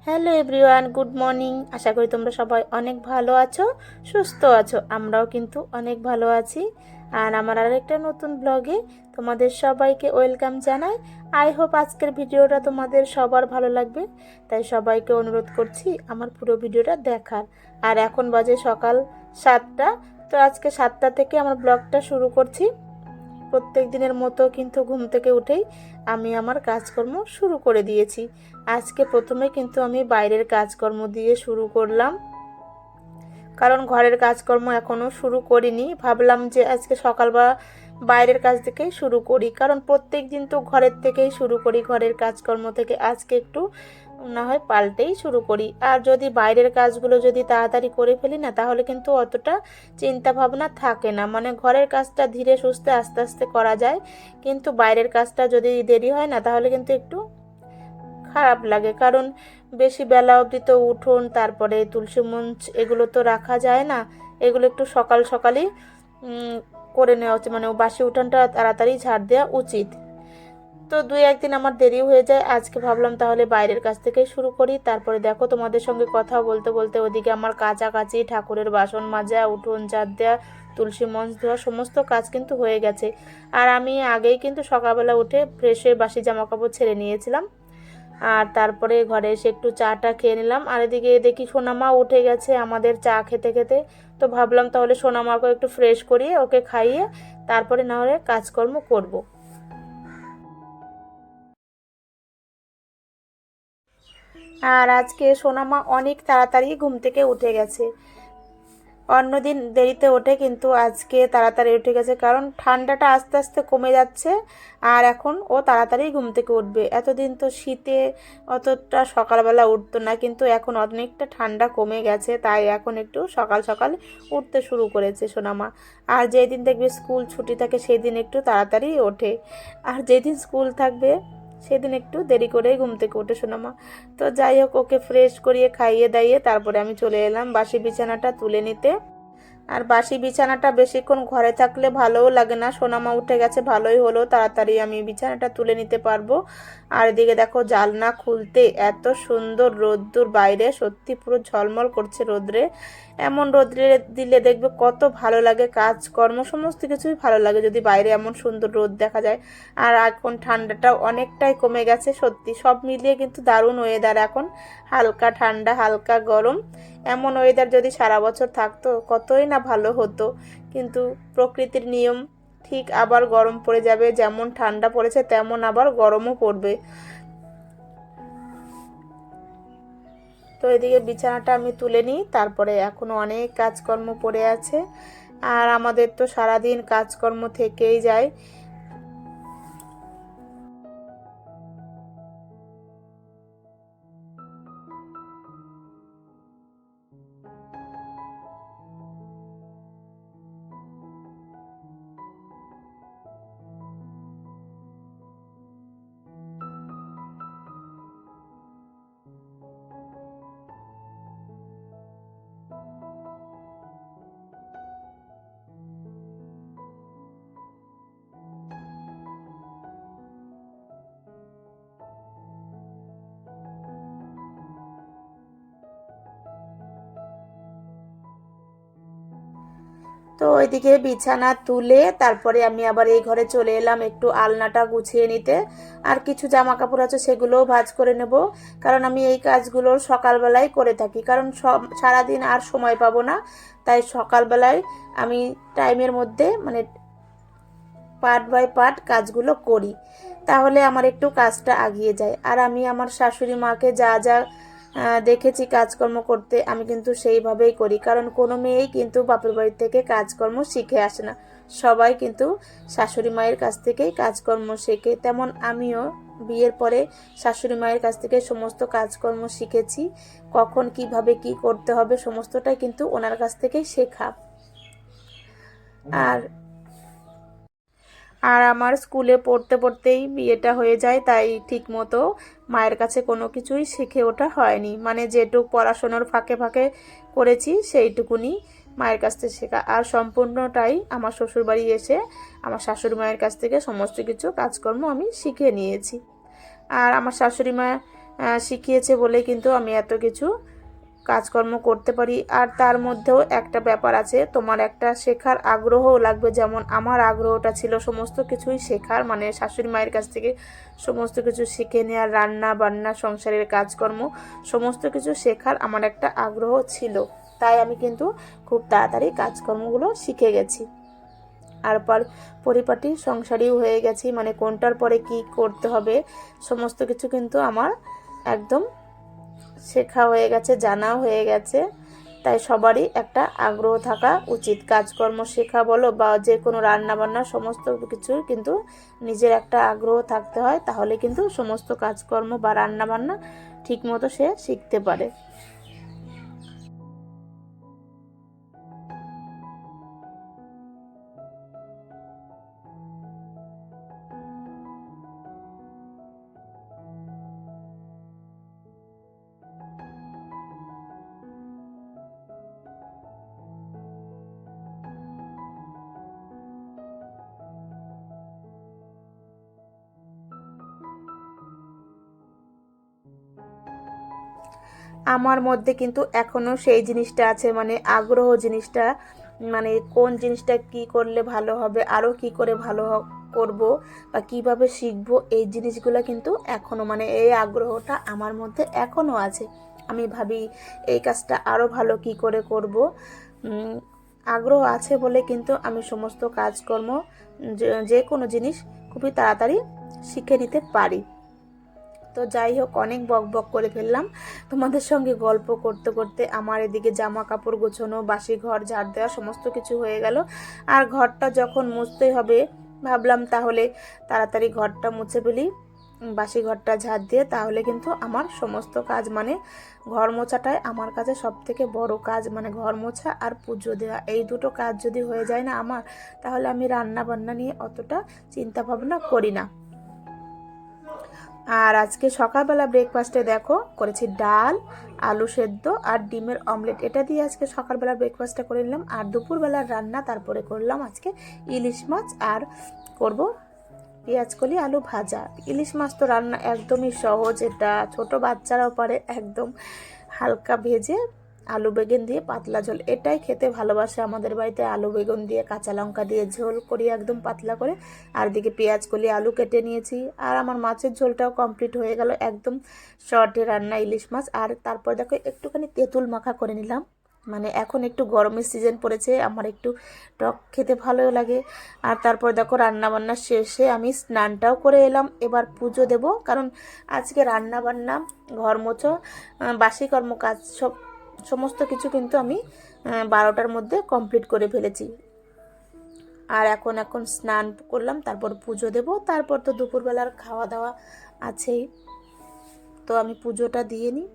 Hello everyone, good morning. আশা করি তোমরা সবাই অনেক ভালো আছো, সুস্থ আছো। আমরাও কিন্তু অনেক ভালো আছি। আর আমার আরেকটা নতুন ব্লগে তোমাদের সবাইকে ওয়েলকাম জানাই। আই হোপ আজকের ভিডিওটা তোমাদের সবার ভালো লাগবে, তাই সবাইকে অনুরোধ করছি আমার পুরো ভিডিওটা দেখার। আর এখন বাজে সকাল 7টা। তো আজকে 7টা থেকে আমার ব্লগটা শুরু করছি। প্রত্যেক দিনের মতো কিন্তু ঘুম থেকে উঠেই আমি আমার কাজকর্ম শুরু করে দিয়েছি। আজকে প্রথমে কিন্তু আমি বাইরের কাজকর্ম দিয়ে শুরু করলাম, কারণ ঘরের কাজকর্ম এখনও শুরু করিনি। ভাবলাম যে আজকে সকাল বা বাইরের কাজ থেকেই শুরু করি, কারণ প্রত্যেক দিন তো ঘরের থেকেই শুরু করি, ঘরের কাজকর্ম থেকে। আজকে একটু না হয় পাল্টেই শুরু করি। আর যদি বাইরের কাজগুলো যদি তাড়াতাড়ি করে ফেলি না, তাহলে কিন্তু অতটা চিন্তা ভাবনা থাকে না। মানে ঘরের কাজটা ধীরে সুস্থে আস্তে আস্তে করা যায়, কিন্তু বাইরের কাজটা যদি দেরি হয় না, তাহলে কিন্তু একটু খারাপ লাগে। কারণ বেশি বেলা অবধি তো উঠোন, তারপরে তুলসী মঞ্চ, এগুলো তো রাখা যায় না। এগুলো একটু সকাল সকালই করে নেওয়া উচিত, মানে বাসি উঠোনটা তাড়াতাড়ি ঝাড় দেওয়া উচিত। তো দুই একদিন আমার দেরি হয়ে যায়। আজকে ভাবলাম তাহলে বাইরের কাছ থেকেই শুরু করি। তারপরে দেখো, তোমাদের সঙ্গে কথা বলতে বলতে ওদিকে আমার কাচাকাচি, ঠাকুরের বাসন মাজা, উঠোন ঝাড় দেওয়া, তুলসী মঞ্চ ধোয়া, সমস্ত কাজ কিন্তু হয়ে গেছে। আর আমি আগেই কিন্তু সকালবেলা উঠে ফ্রেশ হয়ে বাসি জামাকাপড় ছেড়ে নিয়েছিলাম। আর তারপরে ঘরে এসে একটু চাটা খেয়ে নিলাম। আর এদিকে দেখি সোনামা উঠে গেছে আমাদের চা খেতে খেতে। তো ভাবলাম তাহলে সোনামাকে একটু ফ্রেশ করিয়ে ওকে খাইয়ে তারপরে না হলে কাজকর্ম করব। আর আজকে সোনামা অনেক তাড়াতাড়ি ঘুম থেকে উঠে গেছে। অন্যদিন দেরিতে ওঠে, কিন্তু আজকে তাড়াতাড়ি উঠে গেছে, কারণ ঠান্ডাটা আস্তে আস্তে কমে যাচ্ছে। আর এখন ও তাড়াতাড়ি ঘুম থেকে উঠবে। এতদিন তো শীতে অতটা সকালবেলা উঠতো না, কিন্তু এখন অনেকটা ঠান্ডা কমে গেছে, তাই এখন একটু সকাল সকাল উঠতে শুরু করেছে সোনামা। আর যেদিন দেখবে স্কুল ছুটি থাকে সেই দিন একটু তাড়াতাড়ি ওঠে, আর যেদিন স্কুল থাকবে সেদিন একটু দেরি করেই ঘুম থেকে ওঠে সোনামা। তো যাই হোক, ওকে ফ্রেশ করিয়ে খাইয়ে দাইয়ে তারপরে আমি চলে এলাম বাসি বিছানাটা তুলে নিতে। আর বাসি বিছানাটা বেশিক্ষণ ঘরে থাকলে ভালোও লাগে না। সোনামা উঠে গেছে, ভালোই হলো, তাড়াতাড়ি আমি বিছানাটা তুলে নিতে পারবো। আর এদিকে দেখো, জানলা খুলতে এত সুন্দর রোদ্দুর বাইরে, সত্যি পুরো ঝলমল করছে রোদ্রে। এমন রোদ্রে দিলে দেখবে কত ভালো লাগে, কাজকর্ম সমস্ত কিছুই ভালো লাগে যদি বাইরে এমন সুন্দর রোদ দেখা যায়। আর এখন ঠান্ডাটাও অনেকটাই কমে গেছে, সত্যি সব মিলিয়ে কিন্তু দারুণ ওয়েদার এখন। হালকা ঠান্ডা, হালকা গরম। এমন ওয়েদার যদি সারা বছর থাকতো কতই না ভালো হতো, কিন্তু প্রকৃতির নিয়ম, ঠিক আবার গরম পড়ে যাবে। যেমন ঠান্ডা পড়েছে তেমন আবার গরমও পড়বে। তো এদিকে বিছানাটা আমি তুলে নিই, তারপরে এখনও অনেক কাজকর্ম পড়ে আছে। আর আমাদের তো সারাদিন কাজকর্ম থেকেই যায়। তো ওইদিকে বিছানা তুলে তারপরে আমি আবার এই ঘরে চলে এলাম একটু আলনাটা গুছিয়ে নিতে। আর কিছু জামা কাপড় আছে সেগুলোও ভাঁজ করে নেব, কারণ আমি এই কাজগুলো সকালবেলায় করে থাকি, কারণ সারাদিন আর সময় পাবো না। তাই সকালবেলায় আমি টাইমের মধ্যে, মানে পার্ট বাই পার্ট কাজগুলো করি, তাহলে আমার একটু কাজটা এগিয়ে যায়। আর আমি আমার শাশুড়ি মাকে যা যা দেখেছি কাজকর্ম করতে, আমি কিন্তু সেইভাবেই করি, কারণ কোনো মেয়েই কিন্তু বাপের বাড়ি থেকে কাজকর্ম শিখে আসে না। সবাই কিন্তু শাশুড়ি মায়ের কাছ থেকেই কাজকর্ম শেখে, তেমন আমিও বিয়ের পরে শাশুড়ি মায়ের কাছ থেকে সমস্ত কাজকর্ম শিখেছি। কখন কিভাবে কি করতে হবে সমস্তটাই কিন্তু ওনার কাছ থেকেই শেখা। আর আর আমার স্কুলে পড়তে পড়তেই বিয়েটা হয়ে যায়, তাই ঠিক মতো মায়ের কাছে কোনো কিছুই শিখে ওঠা হয়নি। মানে যেটুকু পড়াশোনার ফাঁকে ফাঁকে করেছি সেইটুকুনি মায়ের কাছ থেকে শেখা, আর সম্পূর্ণটাই আমার শ্বশুরবাড়ি এসে আমার শাশুড়ি মায়ের কাছ থেকে সমস্ত কিছু কাজকর্ম আমি শিখে নিয়েছি। আর আমার শাশুড়ি মা শিখিয়েছে বলে কিন্তু আমি এত কিছু কাজকর্ম করতে পারি। আর তার মধ্যেও একটা ব্যাপার আছে, তোমার একটা শেখার আগ্রহও লাগবে। যেমন আমার আগ্রহটা ছিল সমস্ত কিছুই শেখার, মানে শাশুড়ি মায়ের কাছ থেকে সমস্ত কিছু শিখে নেওয়ার, রান্না বান্না সংসারের কাজকর্ম সমস্ত কিছু শেখার আমার একটা আগ্রহ ছিল। তাই আমি কিন্তু খুব তাড়াতাড়ি কাজকর্মগুলো শিখে গেছি। আর পরিপাটি সংসারীও হয়ে গেছি, মানে কোনটার পরে কি করতে হবে সমস্ত কিছু কিন্তু আমার একদম শেখা হয়ে গেছে, জানাও হয়ে গেছে। তাই সবারই একটা আগ্রহ থাকা উচিত, কাজকর্ম শেখা বলো বা যে কোনো রান্না বান্না সমস্ত কিছু কিন্তু নিজের একটা আগ্রহ থাকতে হয়, তাহলে কিন্তু সমস্ত কাজকর্ম বা রান্না বান্না ঠিক মতো সে শিখতে পারে। আমার মধ্যে কিন্তু এখনও সেই জিনিসটা আছে, মানে আগ্রহ জিনিসটা, মানে কোন জিনিসটা কি করলে ভালো হবে, আরও কি করে ভালো করব বা কিভাবে শিখবো, এই জিনিসগুলো কিন্তু এখনও, মানে এই আগ্রহটা আমার মধ্যে এখনও আছে। আমি ভাবি এই কাজটা আরও ভালো কি করে করব। আগ্রহ আছে বলে কিন্তু আমি সমস্ত কাজকর্ম, যে কোনো জিনিস খুবই তাড়াতাড়ি শিখে নিতে পারি। তো যাই হোক, অনেক বক বক করে ফেললাম তোমাদের সঙ্গে গল্প করতে করতে। আমার এদিকে জামা কাপড় গোছানো, বাসি ঘর ঝাড় দেওয়া সমস্ত কিছু হয়ে গেল। আর ঘরটা যখন মুছতেই হবে, ভাবলাম তাহলে তাড়াতাড়ি ঘরটা মুছে ফেলি, বাসি ঘরটা ঝাড় দিয়ে, তাহলে কিন্তু আমার সমস্ত কাজ, মানে ঘর মোছাটাই আমার কাছে সব থেকে বড় কাজ। মানে ঘর মোছা আর পুজো দেওয়া, এই দুটো কাজ যদি হয়ে যায় না আমার, তাহলে আমি রান্না বান্না নিয়ে অতটা চিন্তা ভাবনা করি না। আর আজকে সকালবেলা ব্রেকফাস্টে দেখো করেছি ডাল, আলু সেদ্ধ আর ডিমের অমলেট, এটা দিয়ে আজকে সকালবেলা ব্রেকফাস্টটা করে নিলাম। আর দুপুরবেলার রান্না তারপরে করলাম আজকে ইলিশ মাছ, আর করব পেঁয়াজকলি আলু ভাজা। ইলিশ মাছ তো রান্না একদমই সহজ, এটা ছোট বাচ্চারাও পারে। একদম হালকা ভেজে আলু বেগুন দিয়ে পাতলা ঝোল, এটাই খেতে ভালোবাসে আমাদের বাড়িতে। আলু বেগুন দিয়ে কাঁচা লঙ্কা দিয়ে ঝোল করি একদম পাতলা করে। আর দিকে পেঁয়াজ কলি আলু কেটে নিয়েছি। আর আমার মাছের ঝোলটাও কমপ্লিট হয়ে গেল, একদম শর্টে রান্না ইলিশ মাছ। আর তারপর দেখো একটুখানি তেঁতুল মাখা করে নিলাম, মানে এখন একটু গরমের সিজন পড়েছে, আমার একটু টক খেতে ভালো লাগে। আর তারপর দেখো রান্নাবান্না শেষে আমি স্নানটাও করে এলাম, এবার পুজো দেব। কারণ আজকে রান্নাবান্না, ঘর মোছো, বাসি কর্ম কাজ সমস্ত কিছু কিন্তু আমি 12টার মধ্যে কমপ্লিট করে ফেলেছি। আর এখন স্নান করলাম, তারপর পুজো দেব, তারপর তো দুপুরবেলার খাওয়া দাওয়া আছেই। তো আমি পুজোটা দিয়ে নিই।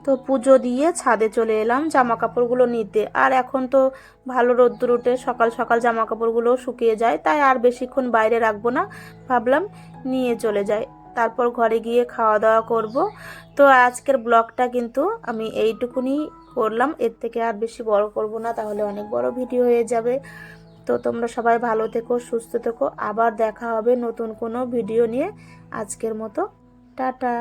তো পুজো দিয়ে ছাদে চলে এলাম জামা কাপড়গুলো নিতে। আর এখন তো ভালো রোদ্দুর উঠে সকাল সকাল জামা কাপড়গুলো শুকিয়ে যায়, তাই আর বেশিক্ষণ বাইরে রাখবো না, ভাবলাম নিয়ে চলে যাই। তারপর ঘরে গিয়ে খাওয়া দাওয়া করব। তো আজকের ব্লগটা কিন্তু আমি এইটুকুনি করলাম, এর থেকে আর বেশি বড় করব না, তাহলে অনেক বড় ভিডিও হয়ে যাবে। তো তোমরা সবাই ভালো থেকো, সুস্থ থেকো, আবার দেখা হবে নতুন কোনো ভিডিও নিয়ে। আজকের মতো টাটা।